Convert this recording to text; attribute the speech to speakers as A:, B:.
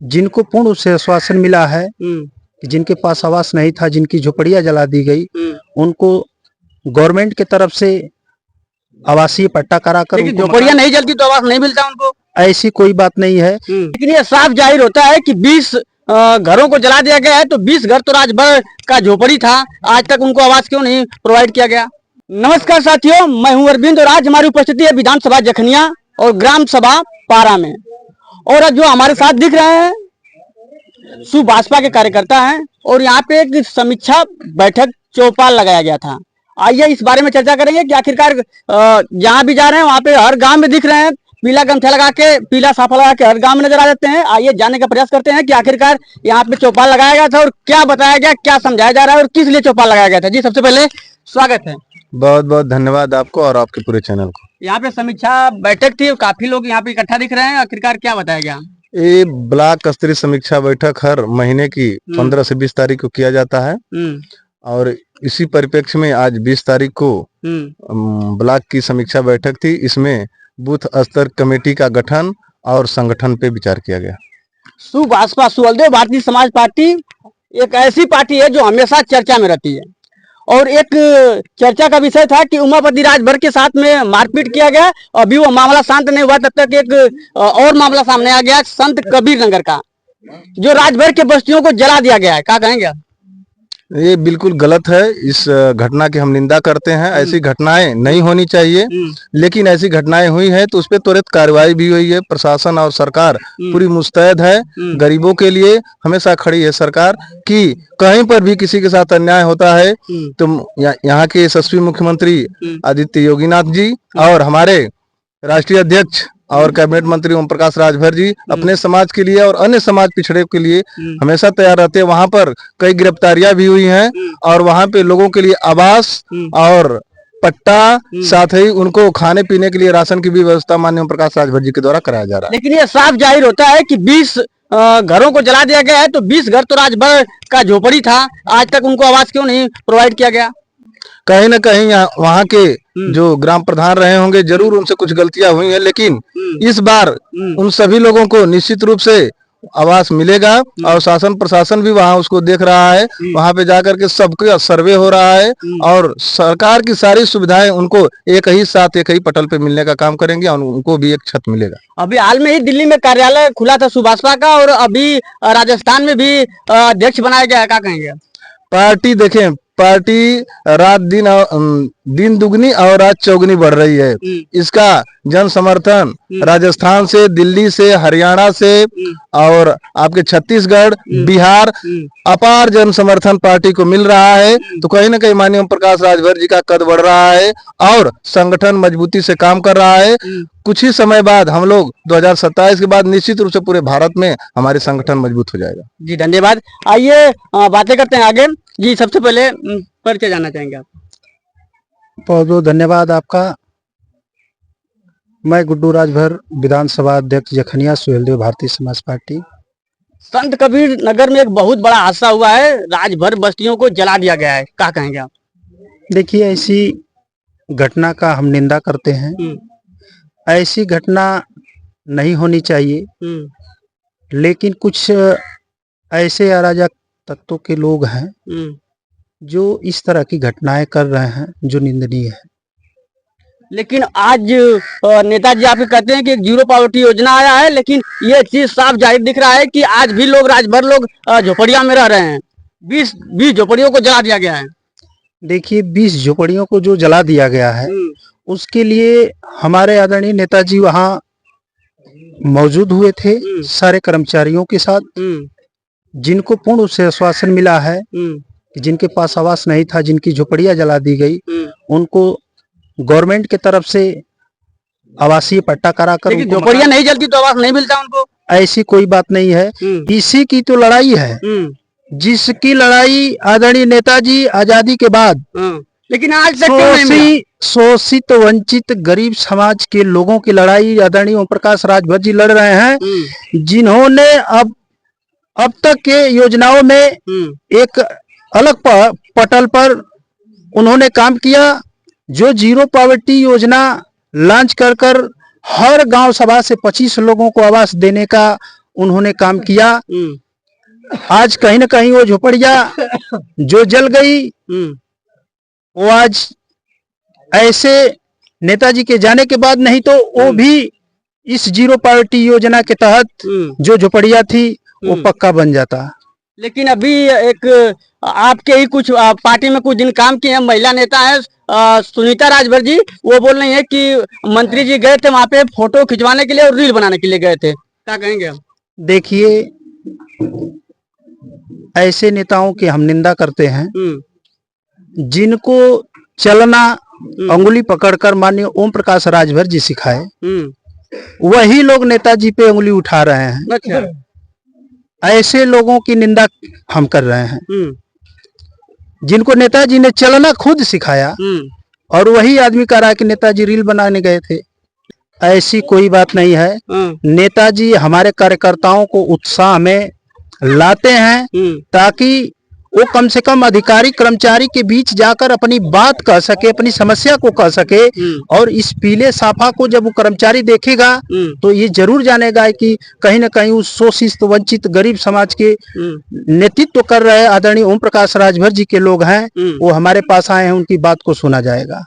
A: जिनको पूर्ण रूप से आश्वासन मिला है कि जिनके पास आवास नहीं था, जिनकी झोपड़ियां जला दी गई, उनको गवर्नमेंट की तरफ से आवासीय पट्टा कराकर
B: लेकिन झोपड़ियां नहीं जलती तो आवास नहीं मिलता उनको।
A: ऐसी कोई बात नहीं है।
B: लेकिन ये साफ जाहिर होता है कि 20 घरों को जला दिया गया है, तो 20 घर तो राजभर का झोपड़ी था, आज तक उनको आवास क्यों नहीं प्रोवाइड किया गया। नमस्कार साथियों, मैं हूं अरविंद और आज हमारी उपस्थिति है विधानसभा जखनिया और ग्राम सभा पारा में। और जो हमारे साथ दिख रहे हैं सुभाषपा के कार्यकर्ता हैं और यहाँ पे एक समीक्षा बैठक चौपाल लगाया गया था। आइए इस बारे में चर्चा करेंगे कि आखिरकार जहाँ भी जा रहे हैं वहाँ पे हर गांव में दिख रहे हैं, पीला गमछा लगा के, पीला साफा लगा के हर गांव में नजर आ जाते हैं। आइए जानने का प्रयास करते हैं कि आखिरकार यहाँ पे चौपाल लगाया गया था और क्या बताया गया, क्या समझाया जा रहा है और किस लिए चौपाल लगाया गया था। जी सबसे पहले स्वागत है।
C: बहुत बहुत धन्यवाद आपको और आपके पूरे चैनल को।
B: यहाँ पे समीक्षा बैठक थी, काफी लोग यहाँ पे इकट्ठा दिख रहे हैं, आखिरकार क्या बताया गया।
C: ये ब्लॉक स्तरीय समीक्षा बैठक हर महीने की 15 से 20 तारीख को किया जाता है और इसी परिप्रेक्ष्य में आज 20 तारीख को ब्लॉक की समीक्षा बैठक थी। इसमें बूथ स्तर कमेटी का गठन और संगठन पे विचार किया गया।
B: सुभाषपा सुहलदेव भारतीय समाज पार्टी एक ऐसी पार्टी है जो हमेशा चर्चा में रहती है और एक चर्चा का विषय था कि उमापति राजभर के साथ में मारपीट किया गया। अभी वो मामला शांत नहीं हुआ, तब तक एक और मामला सामने आ गया संत कबीर नगर का, जो राजभर के बस्तियों को जला दिया गया है। क्या कहेंगे आप।
C: ये बिल्कुल गलत है, इस घटना की हम निंदा करते हैं। ऐसी घटनाएं नहीं होनी चाहिए, लेकिन ऐसी घटनाएं हुई है तो उस पर त्वरित कार्रवाई भी हुई है। प्रशासन और सरकार पूरी मुस्तैद है, गरीबों के लिए हमेशा खड़ी है सरकार कि कहीं पर भी किसी के साथ अन्याय होता है तो यहाँ के यशस्वी मुख्यमंत्री आदित्य योगीनाथ जी और हमारे राष्ट्रीय अध्यक्ष और कैबिनेट मंत्री ओम प्रकाश राजभर जी अपने समाज के लिए और अन्य समाज पिछड़े के लिए हमेशा तैयार रहते हैं। वहां पर कई गिरफ्तारियां भी हुई हैं और वहां पे लोगों के लिए आवास और पट्टा, साथ ही उनको खाने पीने के लिए राशन की भी व्यवस्था माननीय ओम प्रकाश राजभर जी के द्वारा कराया जा रहा है।
B: लेकिन ये साफ जाहिर होता है कि 20 घरों को जला दिया गया है, तो 20 घर तो राजभर का झोपड़ी था, आज तक उनको आवास क्यों नहीं प्रोवाइड किया गया।
C: कहीं न कहीं वहाँ के जो ग्राम प्रधान रहे होंगे, जरूर उनसे कुछ गलतियां हुई हैं, लेकिन इस बार उन सभी लोगों को निश्चित रूप से आवास मिलेगा और शासन प्रशासन भी वहाँ उसको देख रहा है। वहाँ पे जाकर के सबका सर्वे हो रहा है और सरकार की सारी सुविधाएं उनको एक ही साथ एक ही पटल पे मिलने का काम करेंगे और उनको भी एक छत मिलेगा।
B: अभी हाल में ही दिल्ली में कार्यालय खुला था सुभाषपा का और अभी राजस्थान में भी अध्यक्ष बनाया गया है। क्या कहेंगे।
C: पार्टी देखें, पार्टी रात दिन दुगनी और रात चौगुनी बढ़ रही है। इसका जन समर्थन राजस्थान से, दिल्ली से, हरियाणा से और आपके छत्तीसगढ़, बिहार अपार जन समर्थन पार्टी को मिल रहा है। तो कहीं ना कहीं माननीय ओम प्रकाश राजभर जी का कद बढ़ रहा है और संगठन मजबूती से काम कर रहा है। कुछ ही समय बाद हम लोग 2027 के बाद निश्चित रूप से पूरे भारत में हमारे संगठन मजबूत हो जाएगा।
B: जी धन्यवाद। आइए बातें करते हैं आगे। जी सबसे पहले परिचय जानना चाहेंगे आप।
A: बहुत बहुत धन्यवाद आपका। मैं गुड्डू राजभर, विधानसभा अध्यक्ष जखनिया सुहलदेव भारतीय समाज पार्टी।
B: संत कबीर नगर में एक बहुत बड़ा हादसा हुआ है, राजभर बस्तियों को जला दिया गया है। क्या कहेंगे आप।
A: देखिए, ऐसी घटना का हम निंदा करते हैं। ऐसी घटना नहीं होनी चाहिए, लेकिन कुछ ऐसे अराजक तत्वों के लोग हैं जो इस तरह की घटनाएं कर रहे हैं जो निंदनीय है।
B: लेकिन आज नेताजी आप कहते हैं कि एक जीरो पॉवर्टी योजना आया है, लेकिन ये चीज साफ जाहिर दिख रहा है कि आज भी लोग राजभर लोग झोपड़ियां में रह रहे हैं। 20 झोपड़ियों को जला दिया गया है।
A: देखिए, 20 झोपड़ियों को जो जला दिया गया है उसके लिए हमारे आदरणीय नेताजी वहाँ मौजूद हुए थे सारे कर्मचारियों के साथ, जिनको पूर्ण रूप से आश्वासन मिला है कि जिनके पास आवास नहीं था, जिनकी झोपड़ियां जला दी गई, उनको गवर्नमेंट की तरफ से आवासीय पट्टा कराकर।
B: झोपड़ियां नहीं जलती तो आवास नहीं मिलता उनको।
A: ऐसी कोई बात नहीं है। इसी की तो लड़ाई है, जिसकी लड़ाई आदरणीय नेताजी आजादी के बाद
B: लेकिन आज तक क्यों नहीं।
A: शोषित वंचित गरीब समाज के लोगों की लड़ाई आदरणीय ओम प्रकाश राजभर जी लड़ रहे हैं, जिन्होंने अब तक के योजनाओं में एक अलग पटल पर उन्होंने काम किया। जो जीरो पॉवर्टी योजना लॉन्च कर हर गांव सभा से 25 लोगों को आवास देने का उन्होंने काम किया। आज कहीं न कहीं वो झोपड़िया जो जल गई, वो आज ऐसे नेताजी के जाने के बाद, नहीं तो वो भी इस जीरो पावर्टी योजना के तहत जो झोपड़िया थी वो पक्का बन जाता।
B: लेकिन अभी एक आपके ही कुछ पार्टी में कुछ दिन काम किए हैं, महिला नेता है सुनीता राजभर जी, वो बोल रही है कि मंत्री जी गए थे वहां पे फोटो खिंचवाने के लिए और रील बनाने के लिए गए थे। क्या कहेंगे आप?
A: देखिए, ऐसे नेताओं की हम निंदा करते हैं जिनको चलना अंगुली पकड़कर माननीय ओम प्रकाश राजभर जी सिखाए, वही लोग नेताजी पे उंगली उठा रहे हैं।
B: अच्छा।
A: ऐसे लोगों की निंदा हम कर रहे हैं जिनको नेताजी ने चलना खुद सिखाया, और वही आदमी कह रहा है कि नेताजी रील बनाने गए थे। ऐसी कोई बात नहीं है। नेताजी हमारे कार्यकर्ताओं को उत्साह में लाते हैं ताकि वो कम से कम अधिकारी कर्मचारी के बीच जाकर अपनी बात कह सके, अपनी समस्या को कह सके। और इस पीले साफा को जब वो कर्मचारी देखेगा तो ये जरूर जानेगा कि कहीं न कहीं उस शोषित वंचित गरीब समाज के नेतृत्व कर रहे आदरणीय ओम प्रकाश राजभर जी के लोग हैं, वो हमारे पास आए हैं, उनकी बात को सुना जाएगा।